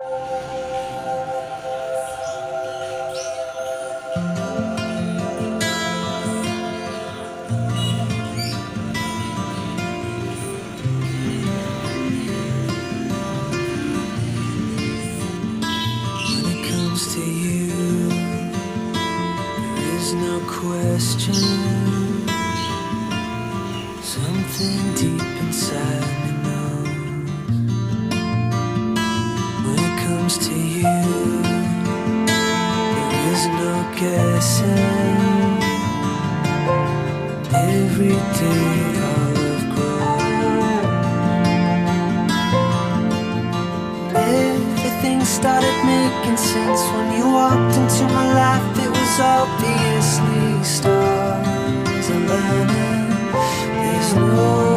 When it comes to you, there is no question. Something deep inside me knows. When it comes to you, there is no guessing. Every day our love grows. Everything started making sense when you walked into my life. It was obviously stars aligning. There's no